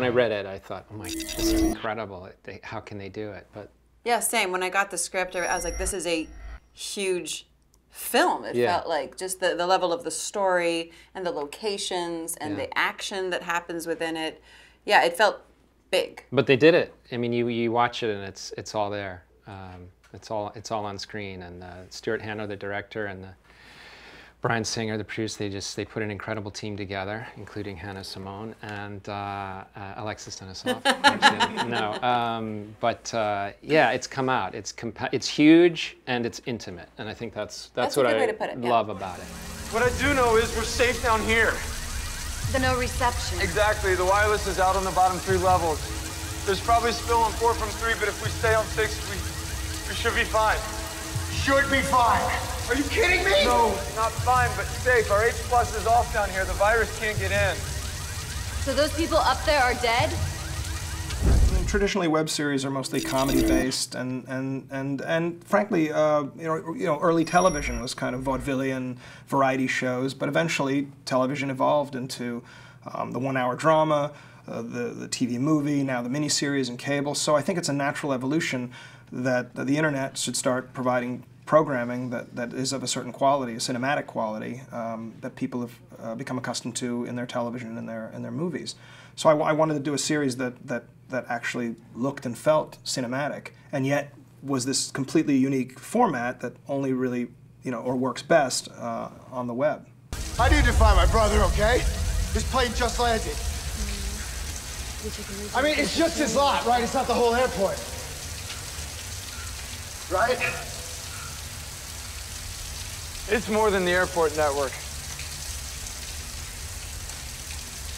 I read it, I thought, oh my, this is incredible. How can they do it? But yeah, same. When I got the script, I was like, this is a huge film. It felt like just the level of the story and the locations and the action that happens within it. Yeah, it felt big. But they did it. I mean, you watch it and it's all there. It's all on screen. And Stuart Hannah, the director, and Bryan Singer, the producer, they put an incredible team together, including Hannah Simone and Alexis Denisof. Yeah, it's come out. It's huge and it's intimate, and I think that's what I love about it. What I do know is we're safe down here. The no reception. Exactly. The wireless is out on the bottom 3 levels. There's probably spill on 4 from 3, but if we stay on 6, we should be fine. Should be fine. Are you kidding me? No, not fine, but safe. Our H+ is off down here. The virus can't get in. So those people up there are dead? Traditionally, web series are mostly comedy-based, and frankly, early television was kind of vaudevillian variety shows. But eventually, television evolved into the 1-hour drama, the TV movie, now the miniseries and cable. So I think it's a natural evolution that the internet should start providing programming that is of a certain quality, a cinematic quality, that people have become accustomed to in their television and in their movies. So I wanted to do a series that actually looked and felt cinematic, and yet was this completely unique format that only really, or works best on the web. How do you define my brother, okay? His plane just landed. I mean, it's just his lot, right? It's not the whole airport. Right? It's more than the airport network.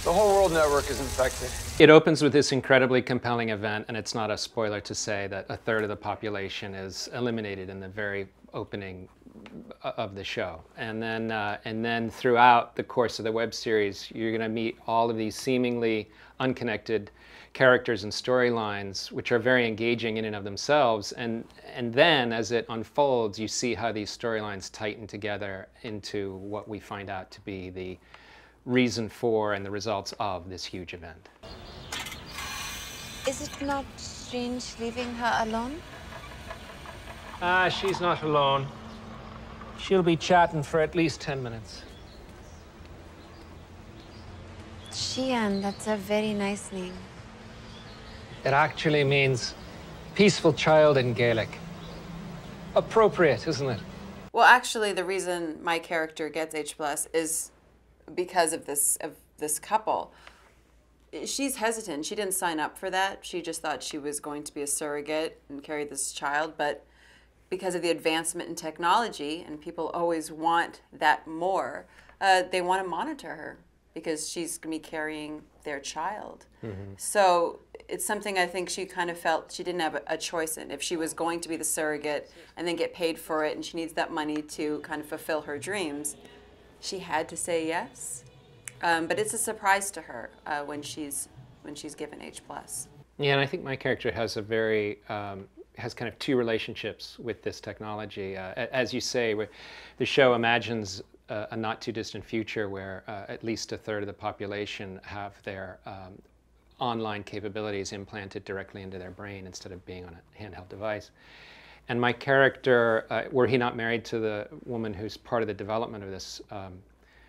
The whole world network is infected. It opens with this incredibly compelling event, and it's not a spoiler to say that 1/3 of the population is eliminated in the very opening of the show. And then throughout the course of the web series, you're going to meet all of these seemingly unconnected characters and storylines, which are very engaging in and of themselves. And then, as it unfolds, you see how these storylines tighten together into what we find out to be the reason for and the results of this huge event. Is it not strange leaving her alone? She's not alone. She'll be chatting for at least 10 minutes. Xian, that's a very nice name. It actually means peaceful child in Gaelic. Appropriate, isn't it? Well, actually, the reason my character gets H+ is because of this couple. She's hesitant. She didn't sign up for that. She just thought she was going to be a surrogate and carry this child. But because of the advancement in technology, and people always want that more, they want to monitor her because she's going to be carrying their child. Mm-hmm. So it's something I think she kind of felt she didn't have a choice in. If she was going to be the surrogate and then get paid for it, and she needs that money to kind of fulfill her dreams, she had to say yes. But it's a surprise to her when she's given H+. Yeah, and I think my character has a very has kind of 2 relationships with this technology. As you say, the show imagines a not too distant future where at least 1/3 of the population have their online capabilities implanted directly into their brain instead of being on a handheld device. And my character, were he not married to the woman who's part of the development of this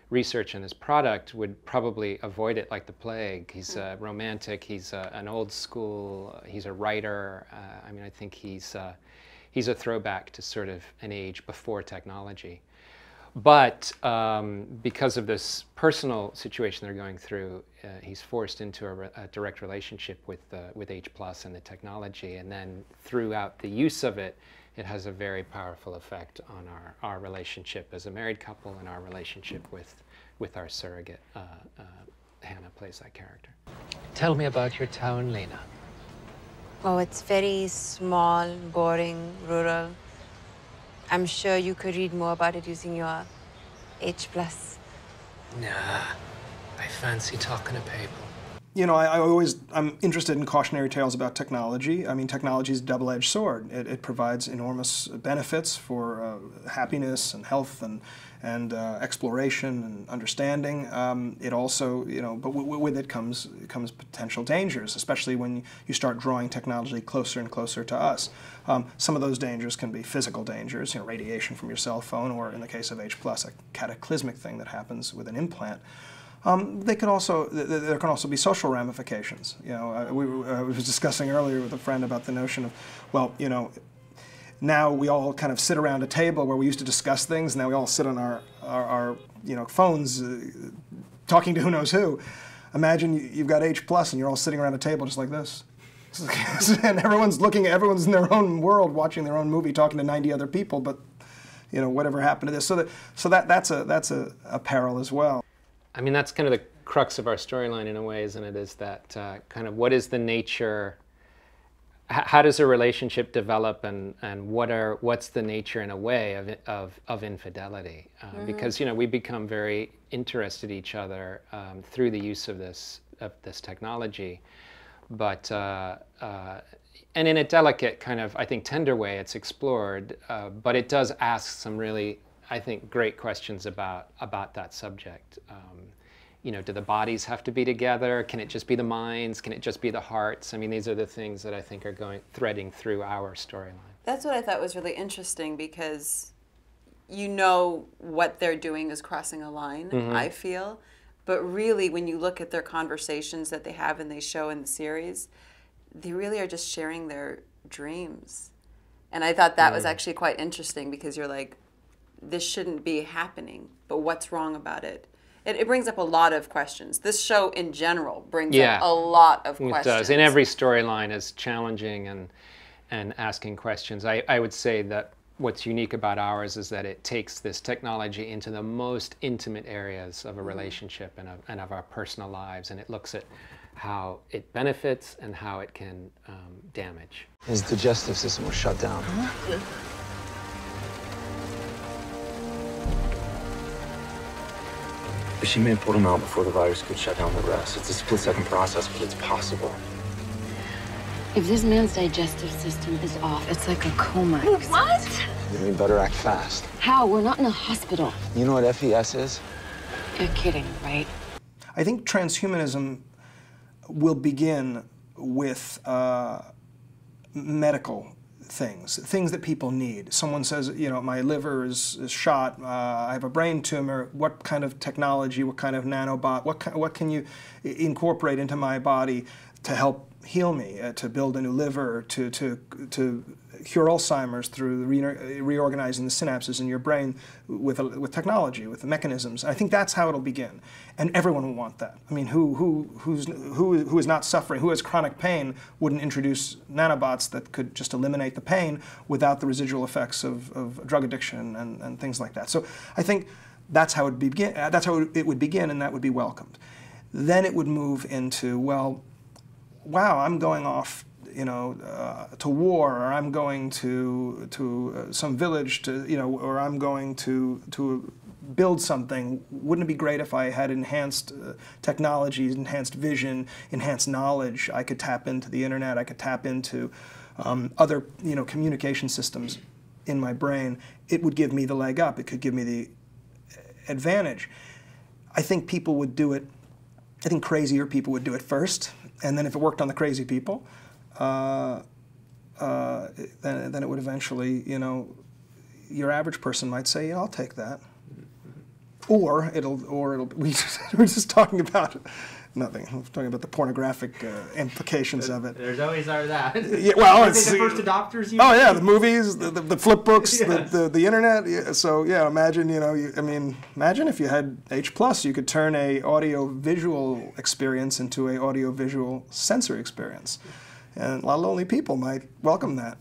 research and this product, would probably avoid it like the plague. He's romantic, he's an old school, he's a writer. I mean, I think he's a throwback to sort of an age before technology. But because of this personal situation they're going through, he's forced into a direct relationship with H+ and the technology, and then throughout the use of it, it has a very powerful effect on our relationship as a married couple and our relationship with our surrogate. Hannah plays that character. Tell me about your town, Lena. Oh, it's very small, boring, rural. I'm sure you could read more about it using your H+. Nah, I fancy talking to people. you know, I'm interested in cautionary tales about technology. I mean, technology is a double-edged sword. It provides enormous benefits for happiness and health and exploration and understanding. It also, you know, but with it comes potential dangers, especially when you start drawing technology closer and closer to us. Some of those dangers can be physical dangers, you know, radiation from your cell phone, or in the case of H+, a cataclysmic thing that happens with an implant. There can also be social ramifications. You know, I was discussing earlier with a friend about the notion of, well, you know, now we all kind of sit around a table where we used to discuss things. Now we all sit on our you know, phones, talking to who knows who. Imagine you've got H+ and you're all sitting around a table just like this, and everyone's in their own world, watching their own movie, talking to 90 other people. But you know, whatever happened to this? So that's a peril as well. I mean, that's kind of the crux of our storyline in a way, isn't it? Is that kind of what is the nature, how does a relationship develop, and what's the nature in a way of infidelity? Because, you know, we become very interested in each other through the use of this technology, but and in a delicate kind of, I think, tender way, it's explored, but it does ask some really, I think, great questions about that subject. You know, do the bodies have to be together? Can it just be the minds? Can it just be the hearts? I mean, these are the things that I think are threading through our storyline. That's what I thought was really interesting, because you know what they're doing is crossing a line, I feel. But really, when you look at their conversations that they have and they show in the series, they really are just sharing their dreams. And I thought that was actually quite interesting, because you're like, this shouldn't be happening, but what's wrong about it? It brings up a lot of questions. This show in general brings up a lot of questions. It does, and every storyline is challenging and asking questions. I would say that what's unique about ours is that it takes this technology into the most intimate areas of a relationship and of our personal lives, and it looks at how it benefits and how it can damage. His digestive system was shut down. But she may have pulled him out before the virus could shut down the rest. It's a split-second process, but it's possible. If this man's digestive system is off, it's like a coma. What? We better act fast. How? We're not in a hospital. You know what FES is? You're kidding, right? I think transhumanism will begin with medical things that people need. Someone says, you know, my liver is shot, I have a brain tumor, what kind of technology, what kind of nanobot, what can you incorporate into my body to help heal me, to build a new liver, to cure Alzheimer's through reorganizing the synapses in your brain with technology, with the mechanisms. I think that's how it'll begin, and everyone will want that. I mean, who is not suffering, who has chronic pain, wouldn't introduce nanobots that could just eliminate the pain without the residual effects of drug addiction and things like that. So I think that's how it begin. That's how it would begin, and that would be welcomed. Then it would move into, well, wow, I'm going off, you know, to war, or I'm going to some village to, you know, or I'm going to build something. Wouldn't it be great if I had enhanced technologies, enhanced vision, enhanced knowledge? I could tap into the internet. I could tap into other, you know, communication systems in my brain. It would give me the leg up. It could give me the advantage. I think people would do it. I think crazier people would do it first, and then if it worked on the crazy people, then it would eventually, you know, your average person might say, yeah, I'll take that. Or it'll we were just talking about nothing. I'm talking about the pornographic implications of it. There's always that. Yeah, well, it's the first adopters. Oh yeah, the movies, the flip books, yes. the internet. Yeah, so yeah, imagine, you know, imagine if you had H+, you could turn a audio-visual experience into a audio-visual sensory experience, and a lot of lonely people might welcome that.